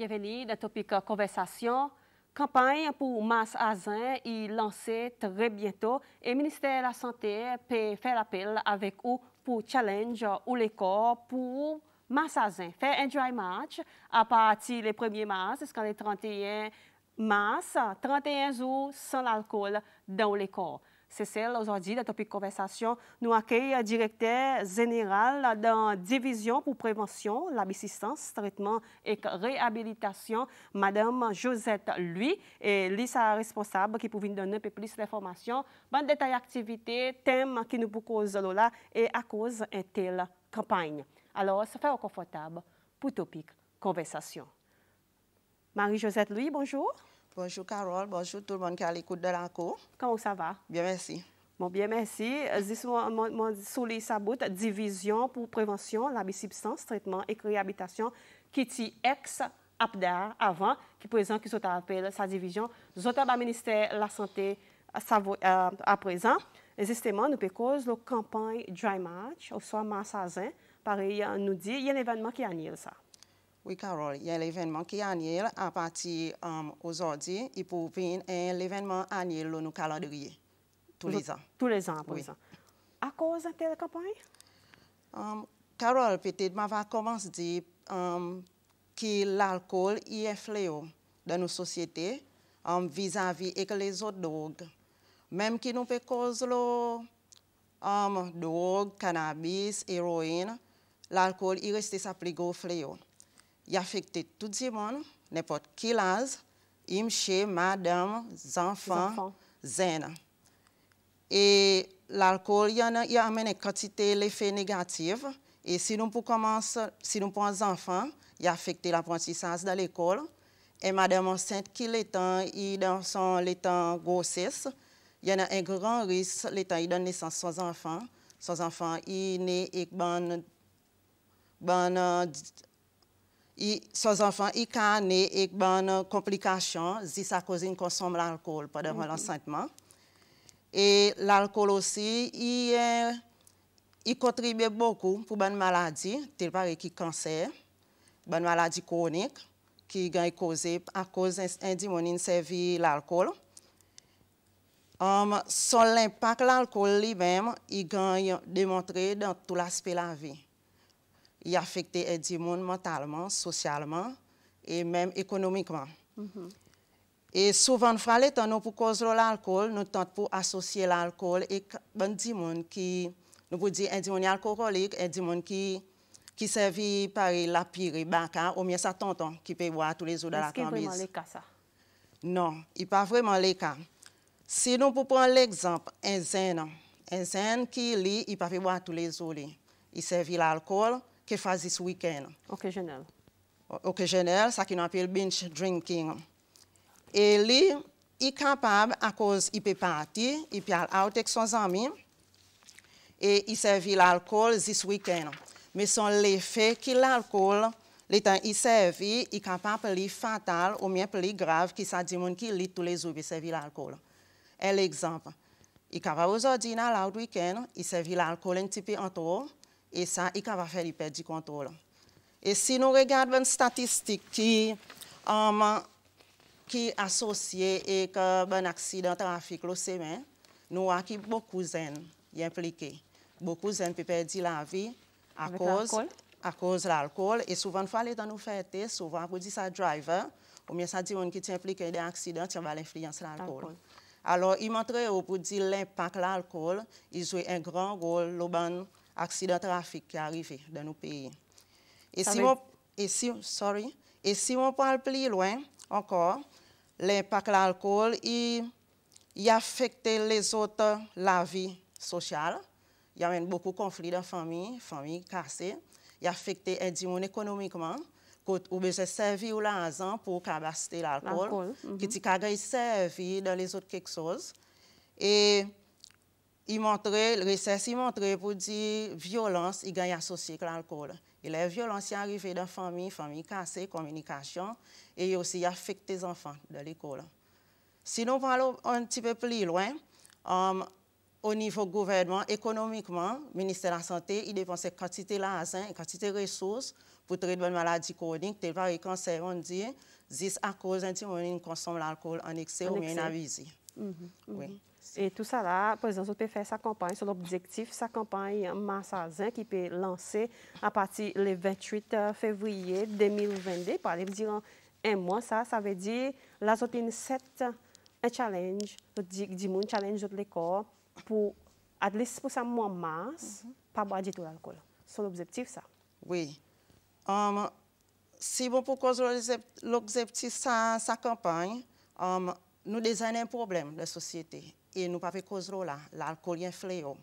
bienvenue dans topic conversation. Campagne pour masse azin est lancée très bientôt et le ministère de la Santé peut faire appel avec vous pour challenge ou les corps pour masse azin. Faire un dry match à partir du 1er mars jusqu'au 31 mars, 31 jours sans l'alcool dans les corps. C'est celle aujourd'hui de topic conversation. Nous accueillons le directeur général dans la division pour prévention, l'assistance, traitement et réhabilitation, Madame Josette Lui, et lui sa responsable qui pouvait nous donner un peu plus d'informations, bon détail activité, thème qui nous propose là et à cause d'une telle campagne. Alors, ça fait confortable pour topic conversation. Marie-Josette Lui, bonjour. Bonjour Carole, bonjour tout le monde qui est à l'écoute de la cour. Comment ça va? Bien, merci. Bon, bien, merci. Sous les sabots, division pour prévention, la substance, traitement et réhabilitation, qui est ex-APDA avant, qui présente, qui s'appelle sa division. Nous avons le ministère de la Santé à présent. Justement, nous faisons la campagne Dry Match, au soir Massazin. Pareil, nous dit, il y a un événement qui annule ça. Oui, Carole, il y a l'événement qui annule à partir d'aujourd'hui. Il peut venir l'événement annuel dans nos calendriers, tous les ans. Tous les ans, à présent. Oui. À cause de telle campagne? Carole, peut-être, je vais commencer à dire que l'alcool est un fléau dans nos sociétés vis-à-vis et que les autres drogues. Même qui nous peut causer drogue, cannabis, héroïne, l'alcool est resté sa plus gros fléau. Il affecte tout le monde, n'importe quel âge, monsieur, madame, enfants, zen. Et l'alcool, il y a une quantité d'effets négatifs. Et si nous prenons les enfants, il affecte l'apprentissage de l'école. Et madame enceinte qui est dans son grossesse, il y a un grand risque, l'état il donne naissance à son enfant. Son enfant, il naît avec ses enfants, ils ont des complications si ça cause une consomme l'alcool pendant l'enfantement. Et l'alcool aussi, il contribue beaucoup pour bonnes maladies, telles que le cancer, bonnes maladies chroniques, qui sont causées à cause d'individu servi l'alcool. Sur l'impact de l'alcool lui-même, il gagne démontré dans tout l'aspect de la vie. Il affecte les gens mentalement, socialement et même économiquement. Et souvent, nous pour cause de l'alcool, nous tentons pour associer l'alcool et des gens qui, nous pouvons dire, des gens alcooliques, des gens qui servent par la pire, ou bien ça tonton qui peut boire tous les jours dans la cambise. Est-ce que c'est vraiment le cas ça? Non, il n'est pas vraiment le cas. Si nous prenons l'exemple, un zen qui lit, il ne peut pas boire tous les jours. Il sert l'alcool que fait ce week-end. Occasionnel. Occasionnel, ça qu'on appelle binge drinking. Et lui, il est capable, à cause il peut partir, il peut aller avec ses amis, et il sert l'alcool ce week-end. Mais son l'effet que l'alcool, le temps il sert, il est capable de fatal ou bien plus grave que ça dit qui lit tous les jours il sert l'alcool. Un exemple, il est capable aujourd'hui dans le week-end, il sert l'alcool un petit peu en trop. Et ça, il va faire perdre du contrôle. Et si nous regardons une statistique qui est associée avec un accident de trafic le semaine, nous voyons que beaucoup de gens sont impliqués. Beaucoup de gens peuvent perdre la vie à cause de l'alcool. Et souvent, il faut dans nos fêtes, souvent, pour dire ça driver, ou bien ça dit qui est impliqué dans un accident, qui va l'influence de l'alcool. Alors, il montre pour dire l'impact de l'alcool, il joue un grand rôle dans accident de trafic qui arrive dans nos pays. Et si on parle plus loin encore, l'impact de l'alcool, il affecte les autres, la vie sociale. Il y a beaucoup de conflits dans la famille cassées. Il affecte les gens économiquement. Ou bien c'est servi ou l'argent pour cabasser l'alcool. Qui est servi dans les autres quelque chose. Et le recherche montre pour dire violence, il gagne associé avec l'alcool. Et la violence est arrivée dans la famille cassée, communication, et aussi affecte les enfants de l'école. Si nous parlons un petit peu plus loin, au niveau gouvernement, économiquement, le ministère de la Santé, il dépense quantité d'argent, quantité de ressources pour traiter de maladies chroniques, tel par le cancer, on dit, c'est à cause d'un petit moment consomme l'alcool en excès ou bien abusé. Oui. Et tout ça là, par exemple, on peut faire sa campagne sur l'objectif, sa campagne Massazin qui peut lancer à partir du 28 février 2022, par exemple, durant un mois, ça veut dire, là, on a 7 un challenge, un challenge de l'école pour, at least pour ça, mois mars, pas boire du tout l'alcool. C'est l'objectif, ça. Oui. Si bon pour cause l'objectif sa campagne, nous désignons un problème de la société et nous pas fait cause là, l'alcool est un fléau.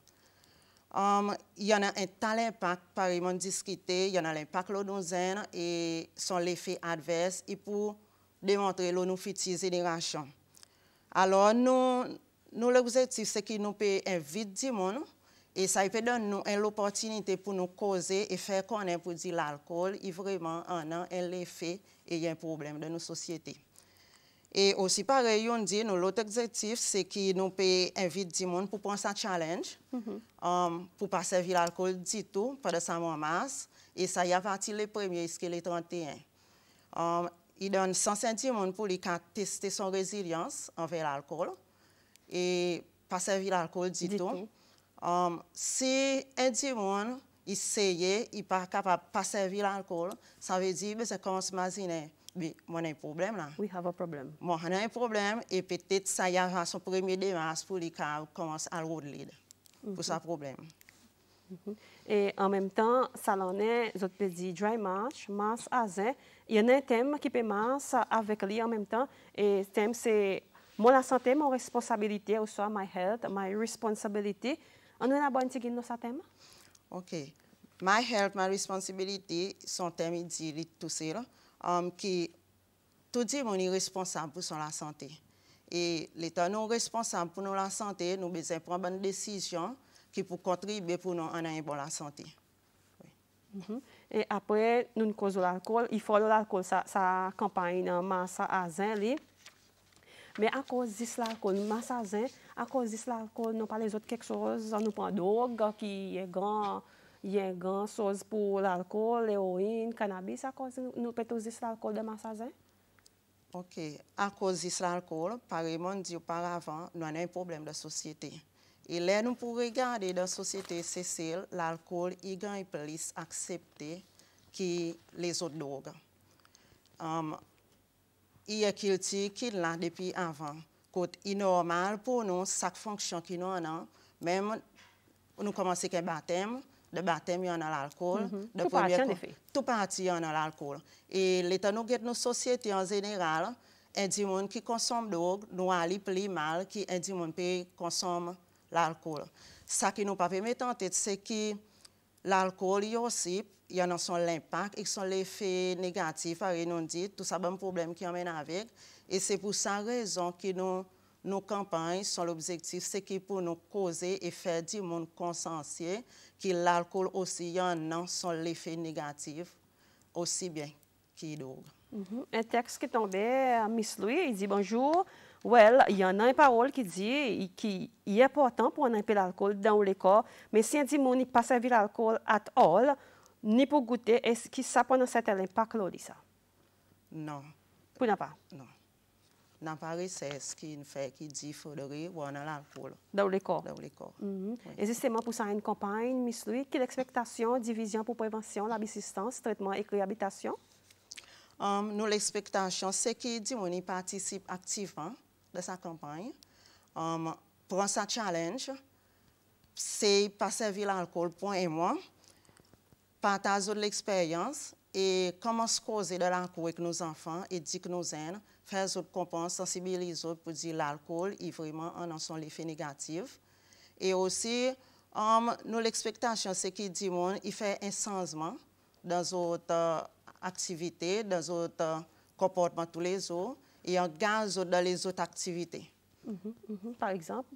Il y en a un tel impact, par exemple, discuté, il y en a l'impact l'odozène et son effet adverse et pour démontrer nos futures générations. Alors, nous l'objectif, c'est que nous pouvons inviter du monde et ça peut donner nous l'opportunité pour nous causer et faire connaître pour dire l'alcool, il vraiment en a un effet et il y a un problème dans nos sociétés. Et aussi, pareil, on dit, l'autre objectif, c'est que nous pouvons inviter du monde pour prendre ça challenge, pour ne pas servir l'alcool du tout pendant ce mois de mars. Et ça y a parti les premiers jusqu'à les 31. Il donne 150 monde pour lui tester son résilience envers l'alcool et pas servir l'alcool du tout. Si un monde essaye, il n'est pas capable de pas servir l'alcool, ça veut dire que c'est comme se imaginer. Oui, moi, on a un problème là. We have a problem. Moi, on a un problème et peut-être ça y a son premier démarche pour lui commencer à rouler pour ce problème. Et en même temps, ça en est, je te dis, dry march, mars azin. Il y a un thème qui peut marcher avec lui en même temps. Et le thème, c'est moi, la santé, ma responsabilité, ou soit my health, my responsibility. On a une bonne tigine dans ce thème? OK. My health, my responsibility, son thème, il dit tout ça. Qui tout le monde est responsable pour la santé. Et l'État nous responsable pour la santé, nous devons prendre une décision qui pour contribuer pour nous en une bonne santé. Oui. Et après, nous causons l'alcool. Il faut l'alcool, ça campagne dans Massa Azin. Mais à cause de l'alcool, Massa Azin, à cause de l'alcool, nous parlons les autres quelque chose, nous prenons drogue qui est grand. Il y a une grande chose pour l'alcool, l'héroïne, cannabis, à cause de nous peut utiliser l'alcool de Massazin? OK. À cause de l'alcool, par exemple, dit auparavant, nous avons un problème de société. Et là, nous pouvons regarder dans la société, c'est l'alcool, il gagne plus accepté que les autres drogues. Il y a quelque qui là depuis avant. Il est normal pour nous, chaque fonction qui nous a, même nous commençons avec un baptême. De baptême, il y en a l'alcool. Tout parti, il y en a l'alcool. Et l'état nous guette nos sociétés en général, un du monde qui consomme drogue, nous allons plus mal qu'un du monde qui consomme l'alcool. Ça qui nous pas permettre en tête, c'est que l'alcool, aussi, il y en a son l'impact et son l'effet négatif, nous dit, tout ça, un problème qui emmène avec. Et c'est pour ça raison que nos campagnes, sont l'objectif, c'est que pour nous causer et faire du monde consciencieux que l'alcool aussi, il y en a son l'effet négatif, aussi bien que drogue. Un texte qui est tombé, Miss Louis, il dit bonjour. Well, il y en a une parole qui dit qu'il est important pour un peu l'alcool dans le corps, mais si un monde n'est pas servi l'alcool at all, ni pour goûter, est-ce que ça peut avoir un certain impact là, ça? Non. Pour n'a pas? Non. N'a pas c'est ce qui fait qui dit qu'il faudrait boire l'alcool. Dans le corps? Dans le corps. Oui. Et justement pour ça, une campagne, Miss Louis, quelle expectation, division pour prévention, l'assistance, traitement et réhabilitation? Nous, l'expectation, c'est que Dimoni participe activement de sa campagne. Pour sa challenge, c'est pas servir l'alcool pour un mois, partager de l'expérience et comment se causer de l'alcool avec nos enfants et dire que nos aînés, faire autres comprendre, sensibiliser pour dire l'alcool, il vraiment en son effet négatif. Et aussi, nous, l'expectation, c'est que Dimoni, il fait un changement dans d'autres activités, dans d'autres comportements tous les jours, et engage dans les autres activités. Par exemple?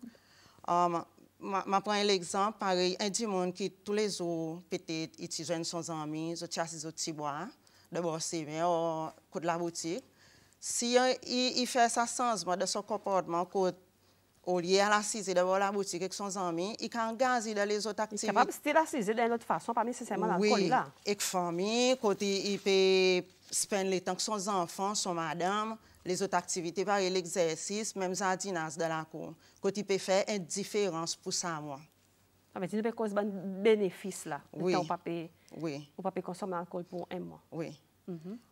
Je prends l'exemple, pareil, un monde qui tous les jours, peut-être, il joue son ami, il chasse des petits bois, d'abord c'est bien, au de la boutique. Si il fait ça changement de son comportement, au lieu à l'assiser devant la boutique avec son ami, il can gazer dans les autres activités. Capable de style assiser d'une autre façon, pas nécessairement l'alcool Oui, là. avec famille, côté il peut spend le temps avec son enfant, son madame, les autres activités, par l'exercice, même jardinage dans la cour. Côté il peut faire une différence pour ça, moi. Ça veut dire que cause bon bénéfice là. Oui. Ou pas Oui. ou pas consommer l'alcool pour un mois. Oui.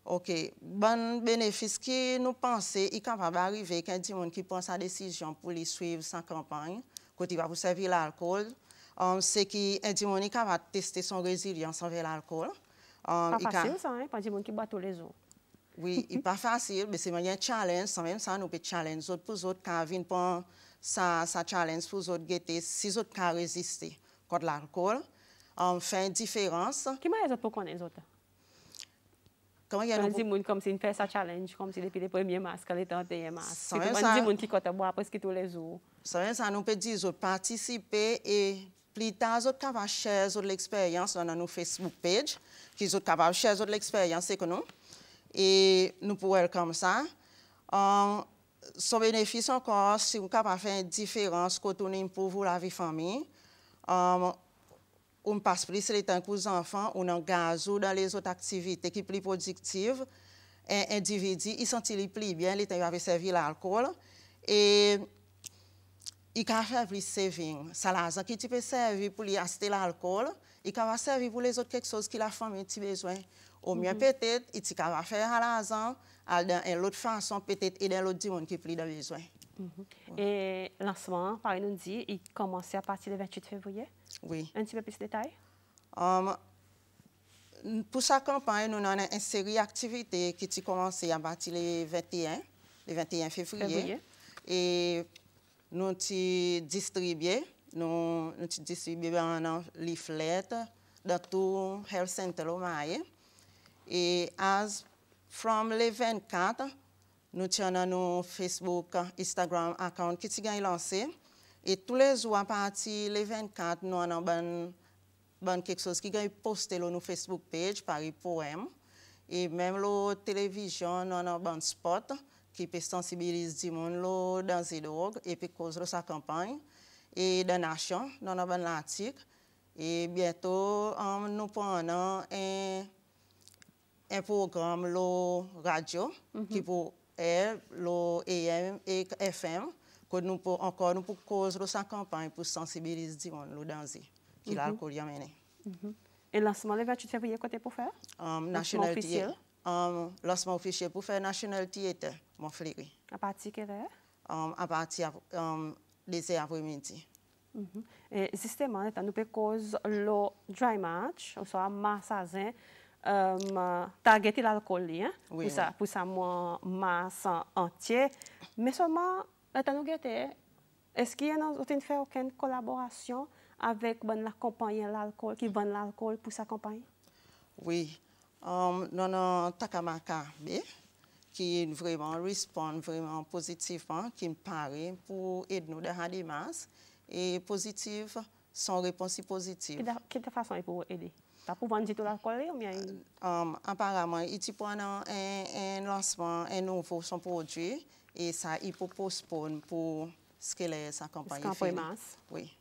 OK. Bon bénéfice qui nous pensons, il est capable d'arriver quand il y a des gens qui prennent sa décision pour les suivre sa campagne, quand il va pour servir l'alcool, c'est qu'il y a des gens qui capable de tester son résilience envers l'alcool. Pas facile ça, hein, pas des gens qui boivent tous les jours. Oui, il n'est pas facile, mais c'est un challenge. Sans même ça, nous pouvons challenge autres pour autres qui viennent prendre sa challenge pour autres guetter, si autres qui résister contre l'alcool. Fait une différence. Qui m'a les pour connaître les autres? Comment il y a des gens comme si une fait sa challenge, comme si depuis les premiers masques, les 31 masques. Sans C'est des gens qui comptent boire presque tous les jours. Ça, nous peut dire autres participer et plus tard, autres capables de share l'expérience dans nos Facebook page, qui sont capables de share l'expérience que nous. Et nous pouvons comme ça. Son bénéfice encore, si vous êtes capable de faire une différence quand on est pour vous la vie famille, on passe plus de temps pour les enfants, on engage dans les autres activités qui sont plus productives. Un individu, il sentit plus bien, il va servir l'alcool. Et il peut faire plus saving. Ça, l'argent qui peut servir pour lui acheter l'alcool, il peut servir pour les autres quelque chose que la famille a besoin. Au mieux, peut-être, il peut faire à l'argent, dans l'autre façon, peut-être aider l'autre monde qui a plus de besoin. Et lancement, par nous dit, il commence à partir du 28 février. Oui. Un petit peu plus de détails? Pour sa campagne, nous avons une série d'activités qui a commencé à partir du 21 février. Et nous avons distribué un leaflet dans tout Health Center au Maye. Et from le 24, nous avons nos Facebook, Instagram account qui sont lancés. Et tous les jours, à partir du 24, nous avons quelque chose qui est posté sur nos Facebook page par les poèmes. Et même la télévision, nous avons un spot qui peut sensibiliser les gens dans les drogues et puis cause de sa campagne. Et dans la nation, nous avons un article. Et bientôt, nous prenons un programme la radio qui peut être le AM et FM que nous pouvons encore nous pour cause de sa campagne pour sensibiliser les gens dans qui l'alcool y a mené. Et lancement le 28 février, côté pour faire? National officiel. Lancement officiel pour faire National Theatre, mon frère. À partir de quelle heure? À partir des après-midi. Et justement, nous pouvons cause le dry match, ou soit massage, targeter l'alcool, hein? Oui, pour ça, moi, masse entier. Mais seulement, est-ce qu'il y a aucune collaboration avec la compagnie l'alcool qui vend l'alcool pour sa campagne? Oui. Nous avons Takamaka B, qui vraiment répond vraiment positivement, qui me paraît pour aider nous dans des masses. Et positive, son réponse est positive. Quelle façon pour aider? Pas pour vendre tout l'alcool ou bien? Apparemment, il prend un lancement, un nouveau son produit, et ça, il peut postponer pour ce qu'elle est sa campagne. Oui.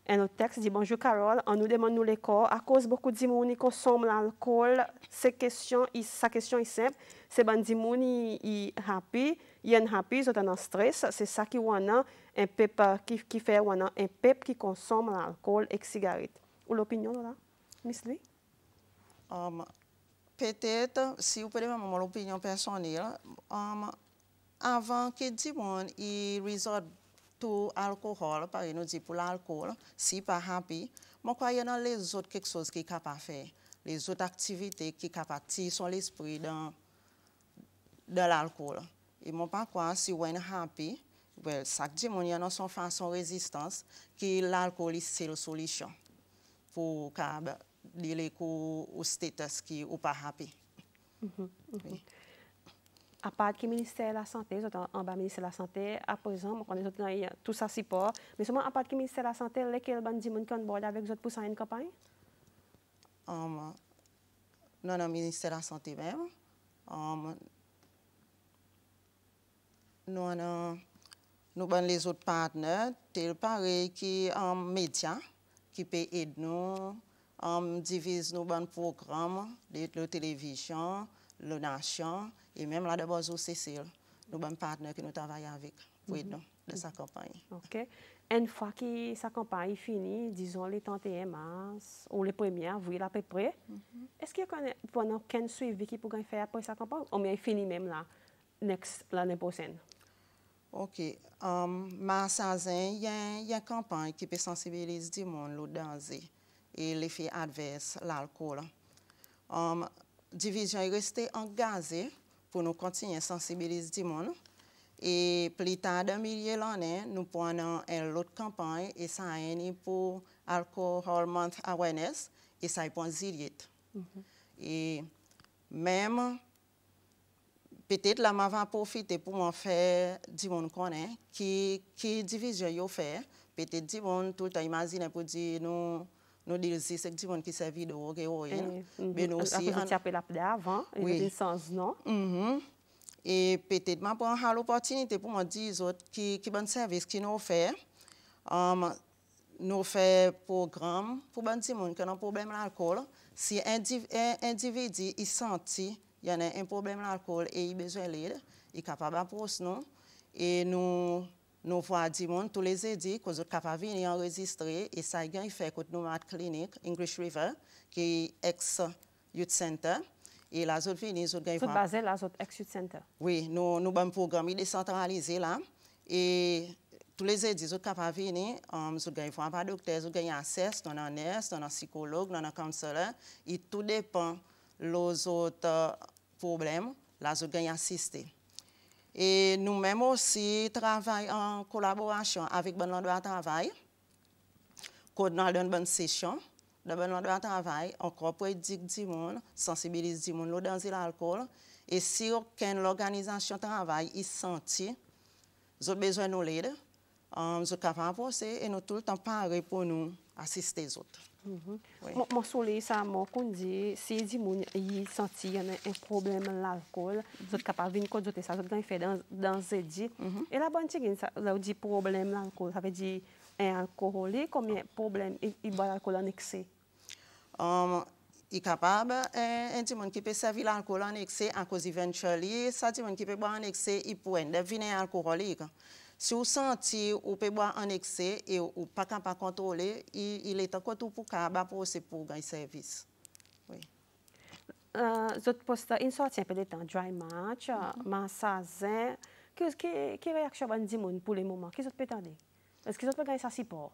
Un autre texte dit bonjour Carole, on nous demande nous les corps, à cause beaucoup de gens qui consomment l'alcool, sa question est simple, c'est bon di moun yi happy, yen happy, ils sont en stress, c'est ça qui wana un pep qui fait wana un pep qui consomme l'alcool et cigarette. Ou l'opinion là, Miss Lee? Peut-être, si vous pouvez mon opinion personnelle, avant que du monde y resort tout alcool, par exemple, dit pour l'alcool, si pas happy, moi crois dans les autres quelque chose qui est capable de faire, les autres activités qui sont capables de tirer son esprit dans l'alcool. Et moi pas croire si on est happy, well, ça dit mon y a son façon résistance que l'alcool c'est la solution pour dealer au status qui ou pas happy. Oui. À part que le ministère de la Santé, en bas ministère de la Santé, à présent, on a tout ça support. Mais seulement à part que le ministère de la Santé, lesquels bandits qui ont bord avec eux pour ça une campagne? Non, le ministère de la Santé même. Nous avons nous avons les autres partenaires, tel pareil qui en médias, qui peut aider nous, divise nos bons programmes de la télévision, la nation, et même là d'abord au Cécile. Nous avons un partenaire qui nous travaille avec pour aider nous de sa campagne. OK. Une fois que sa campagne est finie, disons les 31 mars ou les 1er avril à peu près, est-ce qu'il y a aucun suivi qui pourrait faire après sa campagne ou bien il finit même là, l'année prochaine? OK. Mars il y a une campagne qui peut sensibiliser le monde au danger et l'effet adverse de l'alcool. Division est restée engagée pour nous continuer à sensibiliser le monde. Et plus tard, dans le milieu de l'année, nous prenons une autre campagne et ça est pour Alcohol Month Awareness et ça est pour Ziliet. Et même, peut-être là, je vais profiter pour m'en faire du monde connaît qui division yo fait. Peut-être du monde tout le temps imaginer pour dire nous dire si c'est du monde qui sert vidéo mais nous aussi on appelle avant et une sens non. Et peut-être je prends l'opportunité pour me dire aux autres qui bon service qui nous fait. Nous faisons programme pour les gens qui ont un problème d'alcool. Si un individu senti qu'il y a un problème d'alcool et il a besoin d'aide, il est capable d'approcher nous. Et nous voyons des gens tous les édits qui sont capables de venir enregistrer. Et ça a fait que nous avons une clinique, English River, qui est ex-youth center. Et la zone finie, nous avons basé la zone ex-youth center. Oui, nous avons un programme décentralisé là. Et tous les édits sont capables de venir. Nous avons un docteur, nous avons accès, nous avons un nurse, nous avons un psychologue, nous avons un counselor. Et tout dépend des autres problèmes, là, nous avons assisté. Et nous-mêmes aussi travaillons en collaboration avec le endroit de travail. Nous avons une bonne session. Dans le endroit de travail, encore pour éduquer du monde, sensibiliser du monde dans l'alcool. Et si aucune organisation de travail est sentie, nous avons besoin de nous aider. Nous sommes capables de passer et nous tout le temps parler pour nous assister les autres. Moi, sur ça, moi, dit, si les gens sentent qu'il y a un problème avec l'alcool, ils sont capables de venir consulter ça, ils fait dans ces dit. Et la bonne chose, ça veut dire problème l'alcool, ça veut dire un alcoolique, combien de problèmes il boit l'alcool en excès? Il est capable, un monde qui peut servir l'alcool en excès à cause éventuellement, ça dit qui peut boire en excès, il peut devenir alcoolique. Si vous sentez ou peut boire en excès et ou pas capable de contrôler, il est encore tout pour capable pour gagner service. Oui. Je poste une sortie un peu de temps, dry match, massage. Quelle réaction va dire pour le moment? Qu'est-ce que vous attendez? Est-ce que vous pouvez gagner ça support?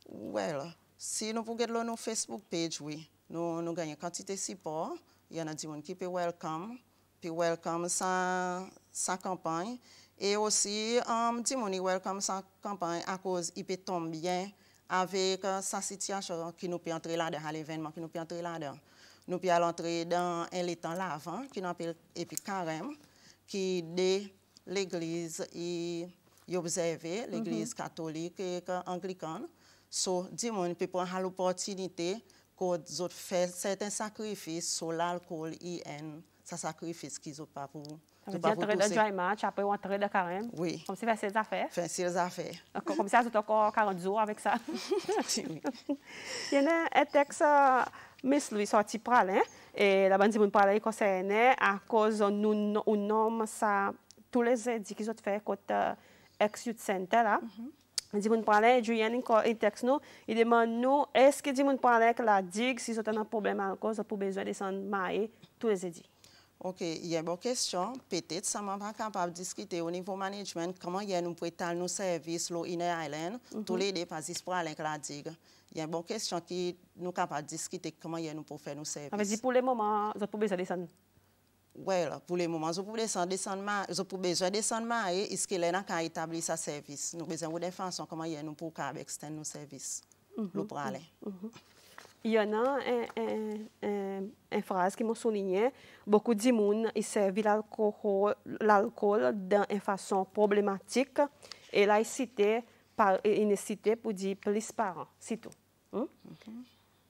Well, si nous pouvons gagner nos Facebook page, oui, nous gagnons quantité de support. Il y en a des gens qui peuvent welcome sa campagne. Et aussi, des gens qui welcome sa campagne à cause qu'il peut tomber bien avec sa situation qui nous peut entrer là-dedans, à l'événement qui nous peut entrer là-dedans. Nous pouvons entrer dans un temps l'avant, qui nous appelle Carême, qui est l'église et observer l'église catholique et anglicane. So, des gens peuvent prendre l'opportunité de faire certains sacrifices sur l'alcool et ce sacrifice qu'ils n'ont pas pour. Vous entrez dans le dry match, après vous entrez dans le carême? Oui. Comme si vous faites ses affaires? Faire ses affaires. Comme ça, vous êtes encore 40 jours avec ça? Oui. Il y a un texte, Miss Louis sorti par là, et la bande de parler concernait à cause de nous nomme ça, tous les édits qu'ils ont fait côté ex-youth center là. Dit mon parler, Julien il texte nous, il demande nous est-ce que dit mon parler que la digue si c'est un problème à cause pour besoin de descendre mailler tous les édits. OK, il y a une bonne question. Peut-être ça m'a pas capable de discuter au niveau management comment nous pouvons étaler nos services au Inner Island, tous les deux pas pour aller la digue. Il y a une bonne question qui nous capable de discuter comment nous pouvons faire nos services. Ça veut dire pour le moment, vous avez besoin de descendre. Oui, pour le moment, je peux besoin de descendre mailler, est-ce que là n'a établir sa service. Nous besoin de façon comment nous pouvons extendre nos services. Pour aller. Il y en a une phrase qui m'a souligné. Beaucoup de gens servent l'alcool d'une façon problématique. Et là, il est cité pour dire plus parents. C'est tout.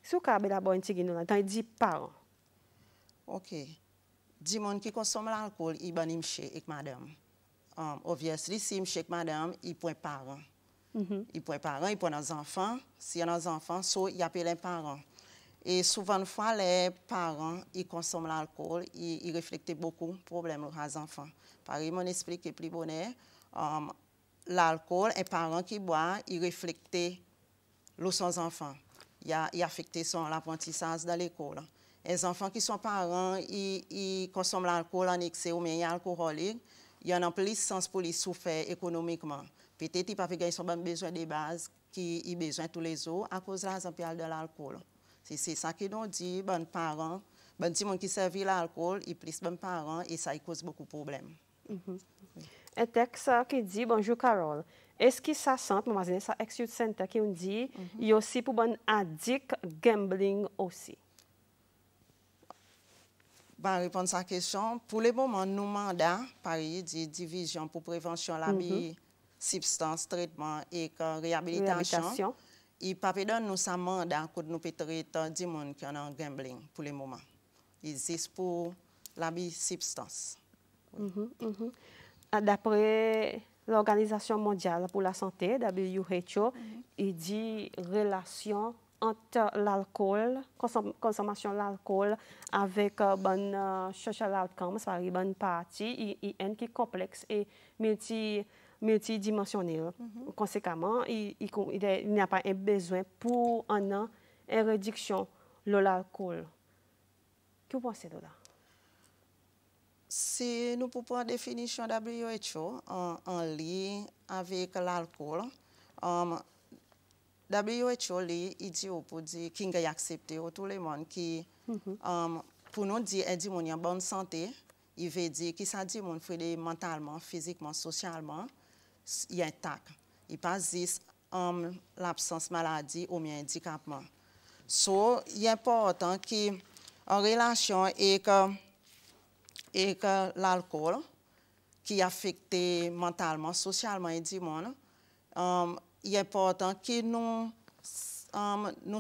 Si vous avez la bonne chose, il dit parents. OK. Des gens qui consomment l'alcool, ils sont chez avec madame. obviously, si chaque madame, il prend parents. Il prend parents, il prend nos enfants. S'il y a nos enfants, il appelle les parents. Et souvent, une fois, les parents, ils consomment l'alcool, ils reflètent beaucoup de problèmes aux enfants. Par exemple, on explique plus bonnet, l'alcool, un parent qui boit, il reflète son enfant. Il affecte son apprentissage dans l'école. Les enfants qui sont parents, ils consomment l'alcool en excès ou bien alcooliques, il y en a plus sens pour les souffrir économiquement. Peut-être qu'ils peuvent gagner besoin de base qui ont besoin tous les jours à cause de l'alcool. C'est ça qui nous dit, les parents, les gens qui servent l'alcool, ils plus les parents et ça cause beaucoup de problèmes. Un texte qui dit, bonjour Carole, est-ce que ça sent, mais ça Exute Center qui nous dit, il y a aussi pour les addicts gambling aussi? Pour répondre à cette question, pour le moment, nous mandats, Paris, division pour prévention, l'abus, substance, traitement et réhabilitation. Et pas donne nous un mandat que nous pouvons traiter des gens qui ont un gambling pour le moment. Il existe pour l'abus substance. D'après l'Organisation mondiale pour la santé, WHO, il dit relation entre l'alcool, consommation de l'alcool avec bonne social outcomes, par une partie, qui est complexe et multidimensionnel. Conséquemment, il n'y a pas un besoin pour une réduction de l'alcool. Que vous pensez de là? Si nous pouvons la définition de WHO en lien avec l'alcool, WHO il dit pour dire qu'il y a accepté tout le monde qui pour nous dire qu'il y a bonne santé, il veut dire qu'il s'agit de mentalement, physiquement, socialement, il y a intact. Il pas juste l'absence de maladie ou bien handicapement. So, il est important qu'en relation avec l'alcool qui affecte mentalement, socialement et du monde, il est important que nous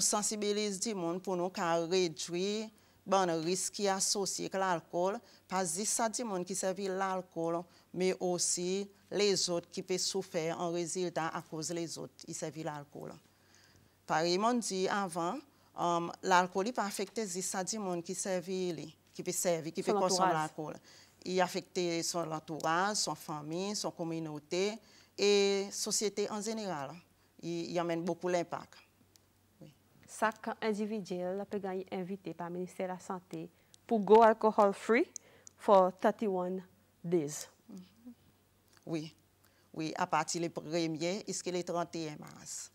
sensibilisons le monde pour nous réduire le risque associé avec l'alcool. Pas juste ça du monde qui servent l'alcool, mais aussi les autres qui peuvent souffrir en résultat à cause des autres qui servent l'alcool. Par exemple, dit avant, l'alcool n'est pas affecté juste ça du monde qui servent qui peut servir, qui peut consommer l'alcool. Il affecte son entourage, son famille, son communauté et la société en général. Il amène beaucoup d'impact. Oui. Chaque individuel peut être invité par le ministère de la Santé pour go alcohol free for 31 days. Oui, oui, à partir du 1er jusqu'au 31 mars.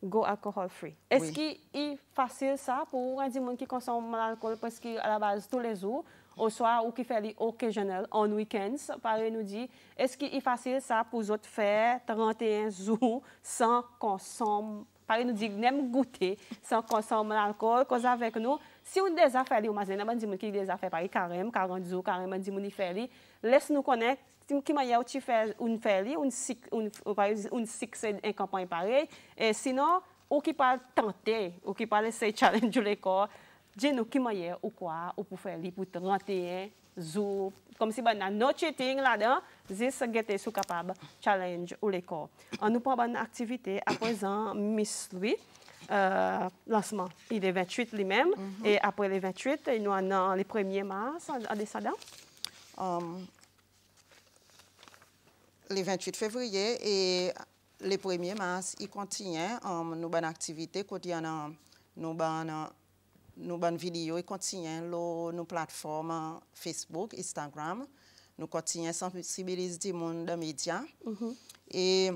Go alcohol free. Est-ce qu'il est facile ça pour un gens qui consomme l'alcool parce qu'à la base tous les jours, au soir ou qui fait occasionnel, en week-ends, pareil nous dit, est-ce qu'il est facile ça pour les autres faire 31 jours sans consommer, pareil nous dit, même goûter sans consommer l'alcool, cause avec nous, si on déjà fait, on a dit qui déjà fait pareil carême, 40 jours, carême, dit on fait, laisse-nous connaître. Qui m'a dit tu fais une félie, une succès en campagne pareil, et sinon, ou qui pas tenter, ou qui pas laisser challenge le corps, dis-nous qui m'a dit ou quoi, ou pour faire pour 31 jours, comme si ben no cheating là-dedans, juste get sous capable challenge ou le corps. On nous prend une activité à présent, Miss Louis. Lancement, il est 28 lui-même, et après les 28, il nous a le 1er mars en descendant. Le 28 février et le 1er mars, il continue nos bonnes activités quotidiennes, nos bonnes vidéos, il continue nos plateformes Facebook, Instagram, nous continuons à sensibiliser le monde des médias. Et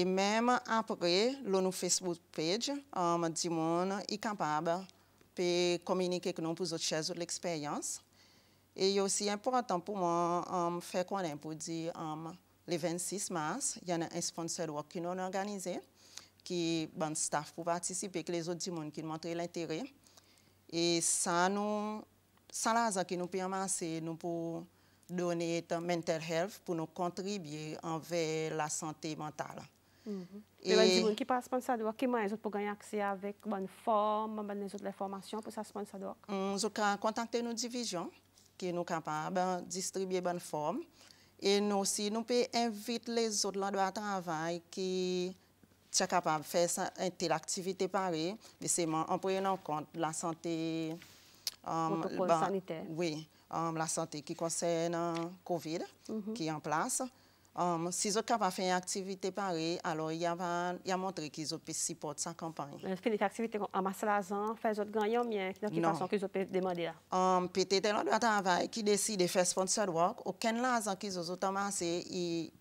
même après, nos Facebook page, le monde est capable de communiquer avec nous pour les autres l'expérience. Et il est aussi important pour moi faire connaître pour dire le 26 mars, il y a un sponsor work qui nous a organisé, qui est un staff pour participer avec les autres monde qui montrent l'intérêt. Et ça l'argent qui nous permet nous pour donner mental health pour nous contribuer envers la santé mentale. Et les gens qui passent sponsor work, qui m'ont pour gagner accès avec bonne forme, bonne autres informations pour ça sponsor work. Vous pouvez contacter nos divisions. qui nous capables de distribuer bonne forme. Et nous aussi, nous pouvons inviter les autres endroits de travail qui sont capables de faire telle activité pareille, mais c'est en prenant en compte la santé sanitaire. Oui, la santé qui concerne Covid, qui est en place. Si vous êtes capable de faire une activité pareille, alors il y a montré qu'ils ont pu supporter sa campagne. Fait une activité en masse l'argent, faire autres gagnants, mais de quelle façon qu'ils ont demandé là? Peut-être un travail qui décide de faire sponsor work, aucun l'argent qu'ils ont amassé,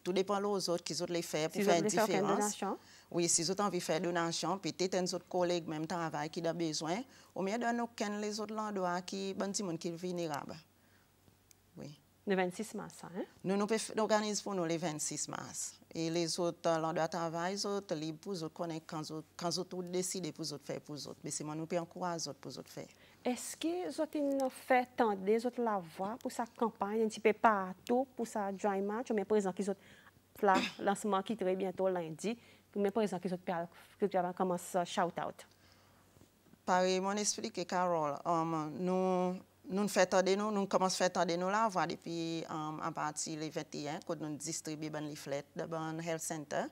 tout dépend des autres qu'ils ont les faire pour faire une différence. Oui, si vous avez envie de faire donation, peut-être un autre collègue même travail qui a besoin, ou bien de aucun les autres endroits qui sont vulnérables. Oui. Le 26 mars, hein? Nous organisons pour nous le 26 mars. Et les autres endroits de travail, les autres libres pour eux connaître quand ils ont décidé pour eux faire pour eux. Mais c'est moi nous pouvons encourager pour eux faire. Est-ce que vous avez fait tendre la voix pour sa campagne un petit peu partout pour sa dry match, ou bien par exemple qu'ils ont le lancement qui très bientôt lundi, ou bien par exemple qu'ils ont commencé à shout out? Pareil, mon explique Carole, nous commençons à faire tendre nous la voix depuis à partir du 21 quand nous distribuons des leaflets dans le health center,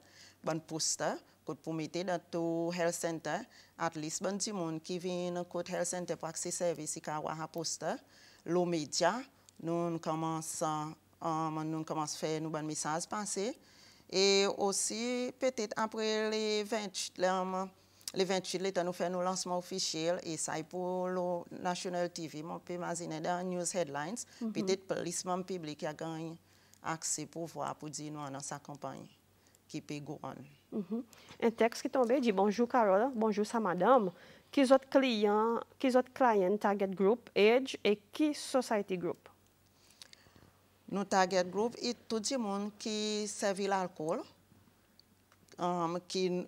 des posters pour mettre dans tout health center, at least des gens qui viennent au health center pour accéder service qui a un poster, les médias, nous commençons à faire nos messages passer et aussi peut-être après les 28 l'État nous fait nos lancements officiels et ça est pour le National TV. On peut imaginer dans News Headlines, peut-être que le police public a gagné accès pour voir, pour dire nous dans sa campagne qui peut go on. Un texte qui tombe dit bonjour Carole, bonjour sa madame, qui autres clients target group, age et qui society group? Nos target group et tout le monde qui servent l'alcool. Qui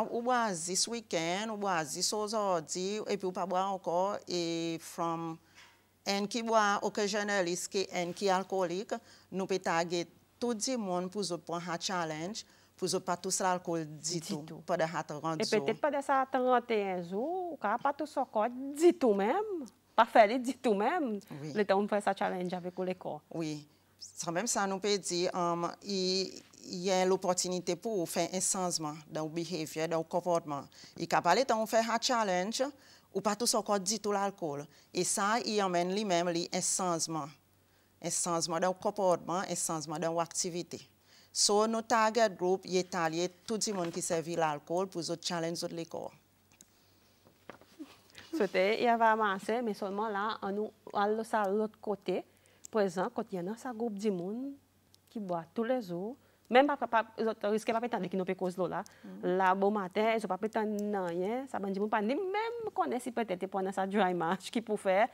ou boire ce week-end, ou boire ce aujourd'hui, et puis ou pas boire encore, et from un qui boit occasionnaliste, qui alcoolique, nous pouvons target tout le monde pour prendre un challenge, pour ne pas tous l'alcool du tout, pas de rendre. Et peut-être pas de ça 31 jours, ou pas tous encore du tout même, pas faire du tout même, le temps de faire ça challenge avec l'école. Oui, c'est même ça, nous pouvons dire, il y a l'opportunité pour faire un changement dans le behavior, dans le comportement. Il a parlé de faire un challenge ou pas tout encore du tout l'alcool. Et ça, il amène lui-même un changement. Un changement dans le comportement, un changement dans l'activité. So, notre target group, il est allié tout le monde qui servent l'alcool pour le challenge de l'école. C'était, il y avait amassé, mais seulement là, on allons à l'autre côté. Par exemple, quand il y a un groupe de monde qui boit tous les jours, même pas risquer pas prétendre qu'ils n'ont pas cause là là bon matin ils ont pas prétendre rien ça ben dit pas ni même connaître si peut-être pendant ça dry match qui pour faire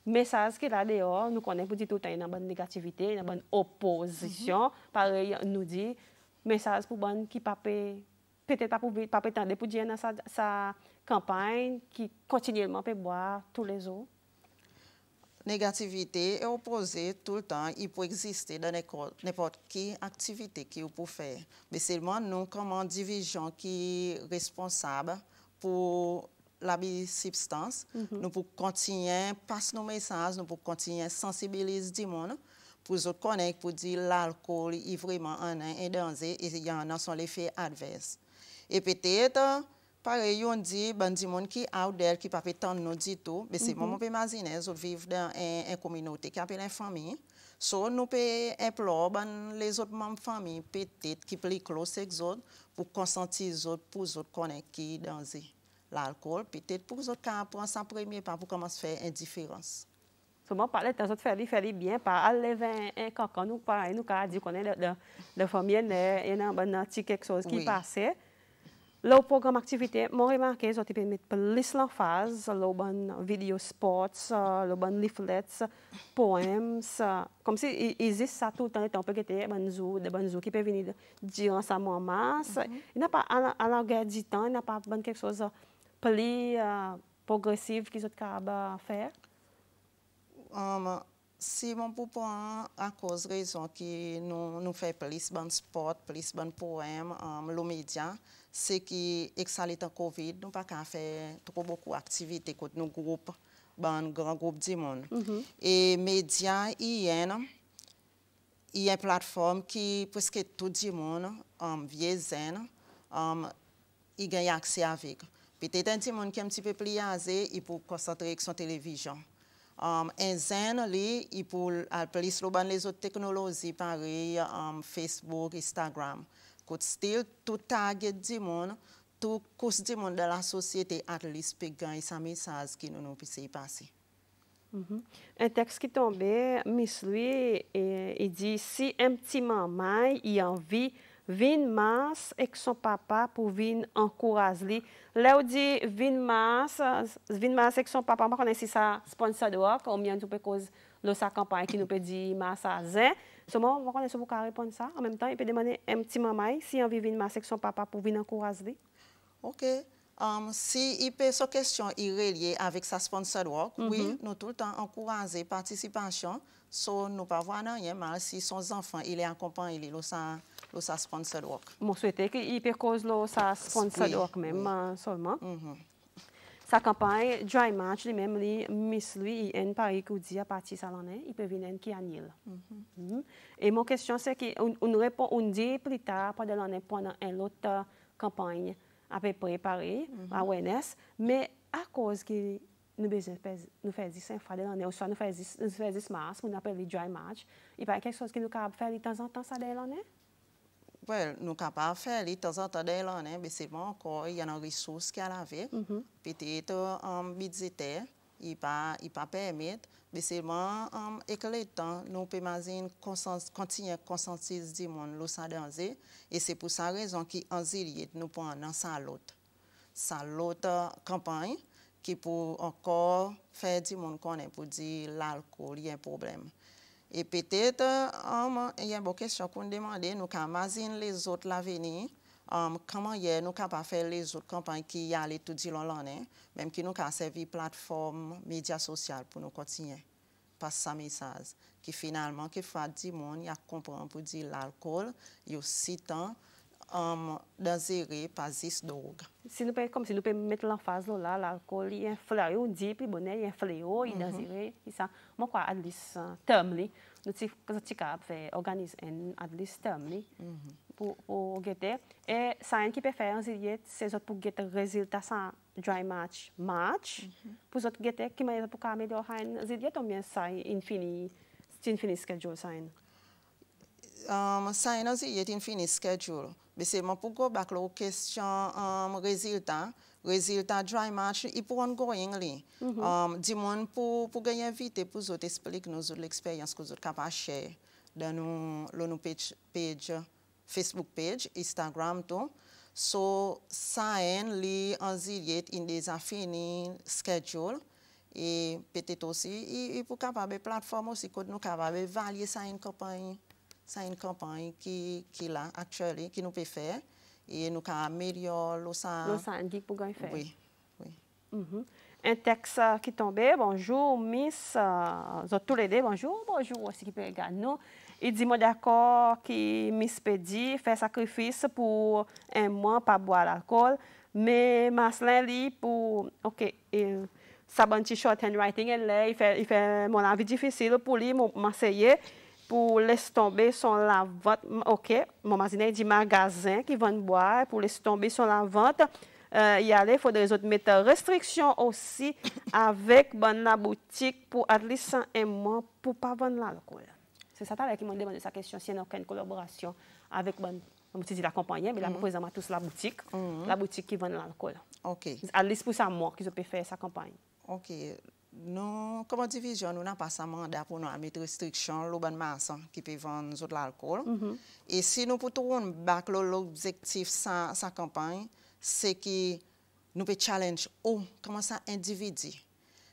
message qui là dehors nous connaît pour dire tout temps dans bonne négativité dans bonne opposition pareil nous dit message pour bonne qui pas peut-être pas prétendre pour dire dans sa campagne qui continuellement peut boire tous les jours. Négativité est opposée tout le temps, il peut exister dans n'importe quelle activité que vous pouvez faire. Mais seulement nous, comme une division qui est responsable pour la substance, nous pouvons continuer, passer nos messages, nous pouvons continuer à sensibiliser le monde pour se connaître, pour dire l'alcool est vraiment un danger et il y en a sont les effets adverses. Et peut-être, pareil, on dit, des gens qui sont out there, qui ne peuvent pas attendre du tout, mais c'est moi, je peux imaginer, ils vivent dans une communauté qui appelle une famille. So, nous pouvons implorer les autres membres de la famille, peut-être, qui peuvent close avec eux, pour consentir les autres, pour les autres connaître qui est dans l'alcool, peut-être pour les autres prendre ça premier pas pour commencer à faire une différence. Comment parler de ça faire bien par aller vers un cancan nous pareil nous dit qu'on est de famille et dans un petit quelque chose qui passait. Le programme activité, moi remarqué, je peux mettre plus l'emphase, le bon vidéo sports, le bon leaflets, poèmes, comme si il existe ça tout le temps, on peut get des bonnes jours qui peuvent venir dire ça moins masse. Il n'a pas à la guerre du temps, il n'a pas quelque chose plus progressif qu'ils ont capable faire. Si mon papa à cause de raison qui nous fait plus de sport, plus de poèmes, le média, c'est qui exalte le Covid, nous pas qu'à faire trop beaucoup d'activités contre nos groupes un grand groupe du monde. Et médias, il y a une plateforme qui presque tout le monde, vieux zen, il a accès avec. Peut-être un monde qui est un petit peu plus âgé, il peut concentrer avec son télévision. Un zen, lui, il peut plus les autres technologies, pareil, Facebook, Instagram. Still, tout target du monde, tout course du monde de la société, at least, peut gagner sa message qui nous puisse passer. Un texte qui tombait, Miss Louis, il dit si un petit maman il a envie vin masse avec son papa pour venir encourager. Là où dit vin masse avec son papa, on connaît si ça sponsor de work ou bien tu peux cause de sa campagne qui nous peut dire masse à zin. Seulement, on connaît si vous pouvez répondre ça. En même temps, il peut demander un petit maman si il a envie vin masse avec son papa pour venir encourager. OK. Si il peut sa question est reliée avec sa sponsor work, oui, nous tout le temps encourager participation. So, nous pas voir rien mal si son enfant il est accompagné de sa sponsor work. Je souhaite qu'il peut cause de sa sponsor work même seulement. Sa campagne Dry Match lui-même Miss Louis il pareil que dit à partir de l'année il peut venir qui annule. Et mon question c'est qu'on répond on dit plus tard pendant l'année pendant une autre campagne à peu près pareil awareness mais à cause que nous besoin nous faire 10 fois de l'année ou soit nous faire 10 mars on appelle le Dry Match il pas quelque chose que nous capable faire de temps en temps ça de l'année. Well, nous sommes capables de faire de temps en temps de l'année, mais c'est bon encore, il y a une ressource qui est avec. Peut-être budgétaire, il ne pas permettre, mais c'est bon, avec le temps, nous pouvons continuer à conscientiser du monde, et c'est pour ça raison qu'en Ziliet, nous prenons ça l'autre campagne qui peut encore faire du monde connaître pour dire l'alcool, il y a un problème. Et peut-être, il y a une bonne question qu'on demande, nous imaginer les autres l'avenir, comment nous capables faire les autres campagnes qui y allaient tout du long l'année, même qui nous a servi plateforme médias sociaux pour nous continuer. Passer ce message, qui finalement, qui fait du monde, il y a comprendre pour dire l'alcool, il y a aussi temps, dangereux, pas juste drogue. Si nous comme si nous pouvons mettre l'emphase là, l'alcool, il y a un fléau, on dit, puis bonnet, il y a un fléau, il est dangereux, et ça, moi quoi, à least terme, nous sommes capables de organiser un at least terme, pour guetter. Et ça, qui peut faire en Ziliet, c'est pour guetter résultat sans dry match, pour autres guetter, qui m'a pour améliorer en Ziliet, ou bien ça, infini schedule, ça. Ça est infini schedule. Mais c'est mon pour go back la question résultat dry match il pour ongoing li. Du monde pour gagner invité pour vous expliquer nous l'expérience que vous êtes capable de share dans nos page Facebook page, Instagram tout. So ça li en Ziliet in des infini schedule et peut-être aussi il pour capable plateforme aussi que nous capable évaluer ça une campagne. C'est une campagne qui là actuellement qui nous peut faire et nous can améliorer le ça pour gagner faire. Oui. Un texte qui tombait, bonjour Miss tous les deux, bonjour aussi qui peut regarder nous. Il dit moi d'accord que Miss Pedi fait sacrifice pour un mois pas boire l'alcool, mais Maslin lui pour OK ça bon petit short handwriting il fait mon avis difficile pour lui m'essayer pour laisser tomber son la vente. OK, mon magasin dit magasin qui vend boire pour laisser tomber son la vente. Il faudrait mettre restriction aussi avec la boutique pour at least un mois pour pas vendre l'alcool. C'est ça qui m'a demandé sa question s'il n'y a aucune collaboration avec la compagnie, mais là présentement tous la boutique qui vend l'alcool. OK. At least pour ça mois qu'ils peuvent faire sa campagne. OK. Nous, comme division, nous n'avons pas ce mandat pour nous mettre restriction au bon maçon qui peut vendre l'alcool. Et si nous pouvons l'objectif de sa campagne, c'est que nous pouvons challenge comment ça individu.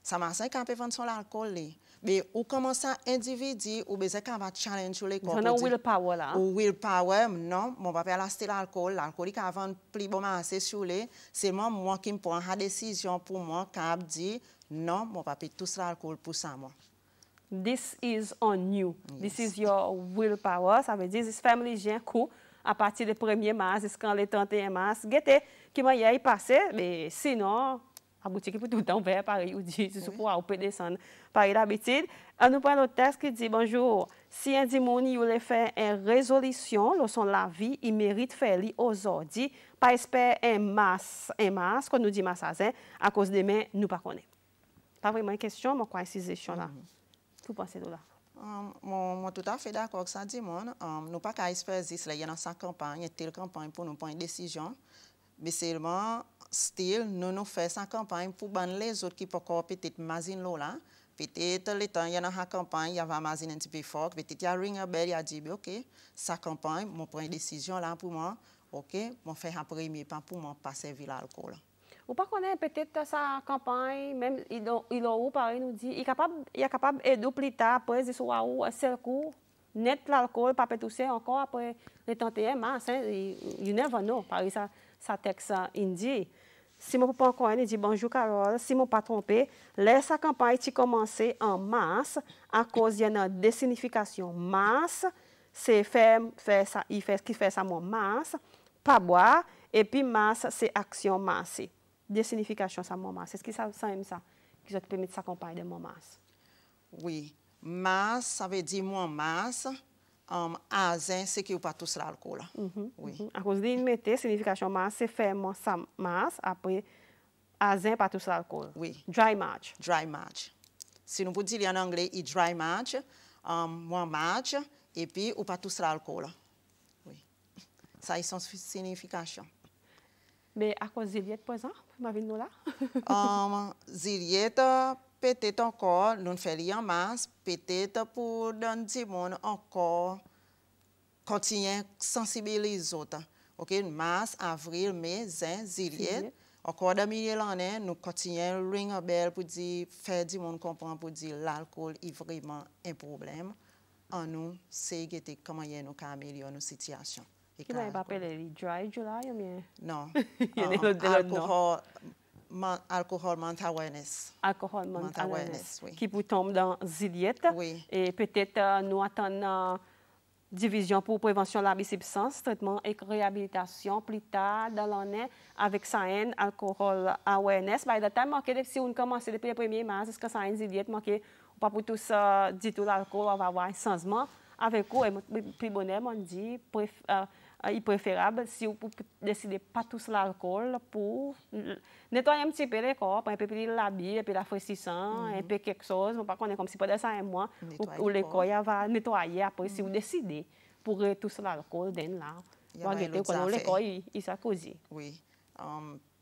Ça maçon qui peut vendre son alcool, mais comment ça individu ou besoin qu'on va challenge les corps. On willpower là. Ou willpower, non, mon papa a acheté l'alcool il va vendre plus bon massé sur les, c'est moi qui me prends la décision pour moi quand dit non, mon papa tout l'alcool pour ça moi. This is on you. Yes. This is your willpower. Ça veut dire this family j'ai coup à partir du 1er mars jusqu'au 31 mars. Gete qui m'a y passé mais sinon La boutique est tout le temps ouverte, pareil, ou dit, si vous pouvez descendre. Pareil d'habitude. Nous prenons le texte qui dit, bonjour, si un dimoni voulait faire une résolution, lorsqu'on la vie, il mérite faire aujourd'hui, pas espérer un masse, quand nous dit masse à cause des mains, nous pas connaissons. Pas vraiment une question, mais quoi, une question là. Tout pensez de là. Moi, tout à fait d'accord avec ça, Dimon. Nous pas qu'à espérer, il y a dans sa campagne, une telle campagne pour nous prendre une décision. Mais seulement, still, nous faisons sa campagne pour les autres qui peuvent peut-être mazine là. Peut-être, le temps, il y a dans la campagne, il y a un mazine un petit peu fort. Peut-être, il y a ring a bell, il y a dit, OK, sa campagne, je prends une décision là pour moi. OK, je fais un premier pas pour moi passer à l'alcool. Ou pas connaître peut-être sa campagne, même il a pareil nous dit, il est capable d'aider plus tard, après, il soit un seul coup, net l'alcool, pas tousser encore après le 31 mars, you never know, pareil, ça texte indie. Si mon papa encore il dit bonjour Carole, si mon pas trompé, laisse sa campagne qui commencer en mars, à cause il y a une désignification mars, c'est faire ça, il fait ce qui fait ça mon mars, pas boire, et puis mars, c'est action mars. Des significations ça mon mars. Est-ce que ça aime ça qui te permet de s'accompagner de mon mars? Oui, mars ça veut dire mon mars. Azen c'est que pas tous l'alcool. Oui. À cause d'une mété signification mars c'est faire mon mars après azen pas tous l'alcool. Oui. Dry March. Dry March. Si nous pouvons dire en anglais i dry March, mon March et puis ou pas tous l'alcool. Oui. Ça est son signification. Mais à cause de Ziliette, par exemple, ma vie nous là? Ziliette, peut-être encore, nous faisons en mars, peut-être pour donner du monde encore, continuer à sensibiliser les autres. OK, mars, avril, mai, juin, Ziliette. Encore dans le milieu de l'année, nous continuons à ring a bell pour dire, faire du monde comprendre pour dire l'alcool est vraiment un problème. En nous, c'est comment nous améliorer nos situations. Qui m'a pas appelé dry July ou bien? Non. Alcohol mental awareness. Alcohol mental awareness. Oui. Qui peut tomber dans Ziliette. Oui. Et peut-être nous attendons division pour prévention de la substance, traitement et réhabilitation plus tard dans l'année avec SAN, alcohol awareness. By the time, si on commence depuis le 1er mars, est-ce que SAN Ziliette, pas pour tous dire tout l'alcool, on va avoir un changement. Avec vous, et puis bonheur, on dit, il est préférable si vous décidez pas tous l'alcool pour nettoyer un petit peu les corps, un peu plus la bille, un peu la fraîchissant, un peu quelque chose, on ne pas comme si pendant ça un mois, ou les corps va nettoyer après si vous décidez pour tous l'alcool d'un là. Vous regardez quand les corps ils s'accusent. Oui.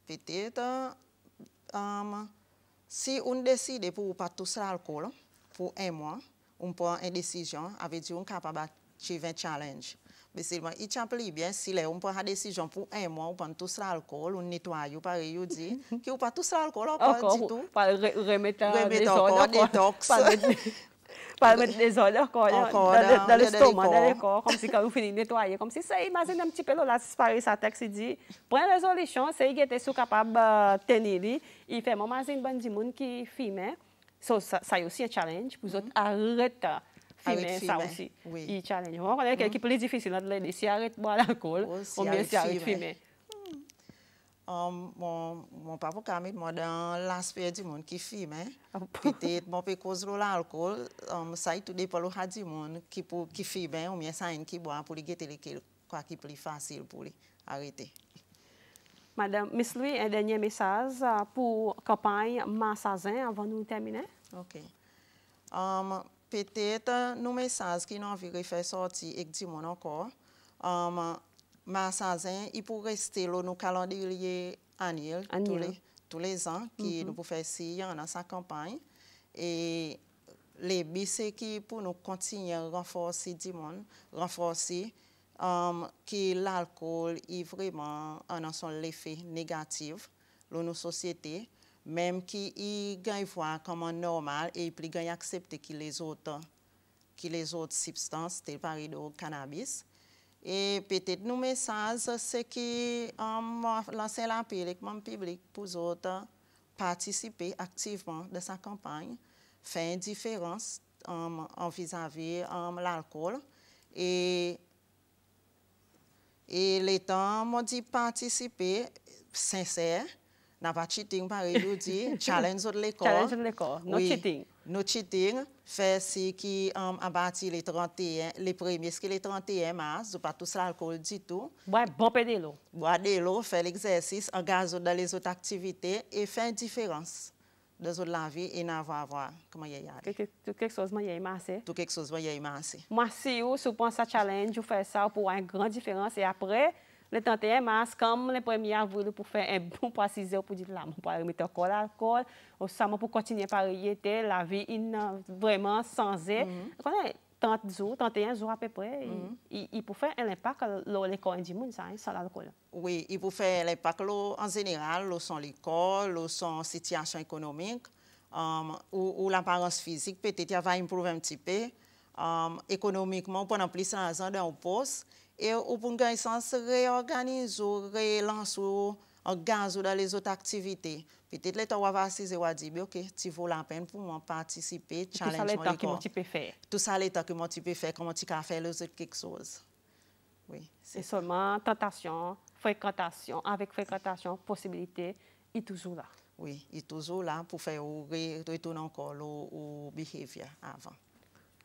Peut-être si on décide pour pas tous l'alcool pour un mois, on prend une décision avec Dieu on est capable d'achieve un challenge. Mais seulement, il tient bien si on prend une décision pour un mois, on prend tout l'alcool, on nettoie, pareil, on dit, que on prend tout l'alcool, encore du tout. Pas remettre des ordres, détox. Pas mettre des ordres encore dans l'estomac, dans le corps, comme si quand vous finissez de nettoyer, comme si ça, imagine un petit peu là, si pareil, ça texte, il dit, prends une résolution, c'est qu'il était capable de tenir, il fait, moi, imagine, bon, du monde qui filme, ça est aussi un challenge, pour vous autres, arrêtez. Ça aussi, il challenge. On connaît quelqu'un qui est plus difficile de l'aider. Si arrête de boire l'alcool, ou bien si arrête de fumer. Mon papa Camille, moi, dans l'aspect du monde qui fume, peut-être, mon peut cause de l'alcool, ça tout dépend du monde qui fume, ou bien ça qui boit pour lui guetter quoi qui est plus facile pour lui arrêter. Madame Miss Louis, un dernier message pour la campagne Massazin avant de nous terminer. OK. Peut-être nos messages qui n'ont envie de faire sortir et du monde encore. Massazin, il peut rester dans nos calendriers annuels tous les ans qui nous pouvons faire ici dans sa campagne. Et les buts qui pour nous continuer à renforcer du monde, renforcer que l'alcool est vraiment un son l'effet négatif dans nos sociétés. Même qui gagne voir comme normal et puis gagne accepter que les autres substances telles par le cannabis et peut-être nos messages c'est que lancer l'appel avec mon public pour les autres participer activement de sa campagne faire une différence en vis-à-vis l'alcool et les temps m'ont dit participer sincère. n'a pas cheating pareil, nous dit challenge de l'école. Challenge de l'école, no cheating. No cheating, fait ce qui à partir les 31, les premiers, ce qui les 31 mars, pas tout l'alcool du tout. Ouais, bon de l'eau. Boire de l'eau, faire l'exercice, engager dans les autres activités et faire une différence dans la vie et n'avoir comment y a. Quelque chose moi y a massé. Tout quelque chose y a massé. Moi si vous pensez à challenge, vous faites ça pour une grande différence et après le 31 mars, comme le 1er avril, pour faire un bon préciser pour dire là, pour remettre encore l'alcool, ou ça pour continuer par y la vie vraiment sans 30 jours, 31 jours à peu près, il peut faire un impact sur l'école du monde, sans l'alcool. Oui, il peut faire l'impact en général, sur l'école, sur la situation économique, ou l'apparence physique, peut-être va improver un petit peu, économiquement, pendant plus de 100 ans dans un poste. Et pour gagner sens, réorganiser, relancer, organiser dans les autres activités. Peut-être l'État va assister et dire, ok, tu vaut la peine pour moi participer, challenge. Tout ça l'État qui m'ont faire. Tout ça l'État qui m'ont faire, comment tu peux faire les autres quelque chose. Oui. C'est seulement tentation, fréquentation, avec fréquentation, possibilité, il est toujours là. Oui, il est toujours là pour faire retourner encore au behavior avant.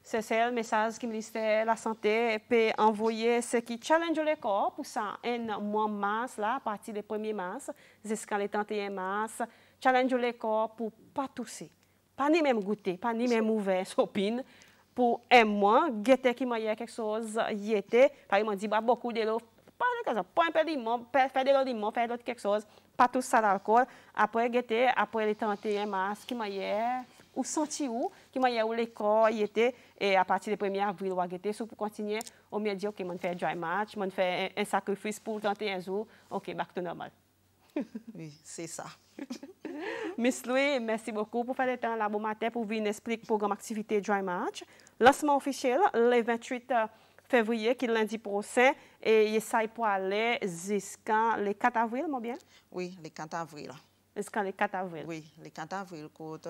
C'est le message que le ministère de la Santé peut envoyer, ce qui challenge le corps pour ça, un mois de mars, là, à partir du 1er mars jusqu'à le 31 mars, challenge le corps pour ne pas tousser, pas ni même goûter, pas ni même ouvert, sopine, pour un mois, guetter qui m'a quelque chose, y était, par exemple, dit, bah, beaucoup de l'eau, pas un peu de limon, faire de l'eau de limon, faire d'autres quelque chose, pas tout ça d'alcool, après guetter, après le 31 mars, qui m'a ou senti où qui m'a où l'école y était et à partir du 1er avril ou guetter pour continuer on me dit OK on fait dry match on fait un sacrifice pour 31 jours OK back to normal. Oui, c'est ça. Miss Louis, merci beaucoup pour faire le temps là bon matin pour venir expliquer le programme activité dry match. Lancement officiel le 28 février qui est lundi prochain et il s'aille pour aller jusqu'à le 4 avril, mon bien? Oui, le 4 avril. Jusqu'à le 4 avril. Oui, le 4 avril, quand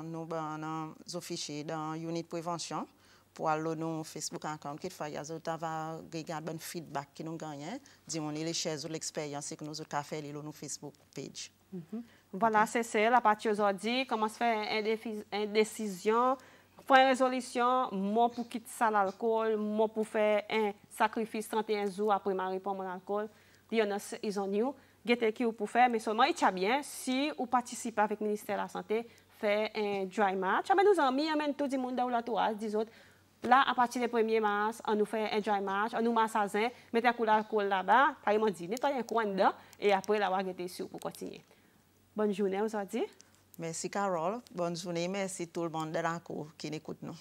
nous avons officier dans l'unité de prévention pour aller dans Facebook account, qu'il faut regarder un feedback que nous gagnons, disons les choses ou l'expérience que nous avons fait sur notre Facebook page. Voilà, c'est à partir d'aujourd'hui, comment se faire une décision, faire une résolution, moi pour quitter ça l'alcool, moi pour faire un sacrifice 31 jours après ma réponse mon alcool, ils ont eu. Qui pour faire, mais seulement il tient bien si vous participez avec le ministère de la Santé, faire un dry match. Nous amis, amène tout le monde dans l'entourage, des autres. Là, à partir du 1er mars, on nous fait un dry match, on nous massage, mettez un coup d'alcool là-bas, par exemple, dit, nettoyez un coin dedans, et après, là, on va être sûr pour continuer. Bonne journée aujourd'hui. Merci Carole, bonne journée, merci tout le monde de la cour qui écoute nous.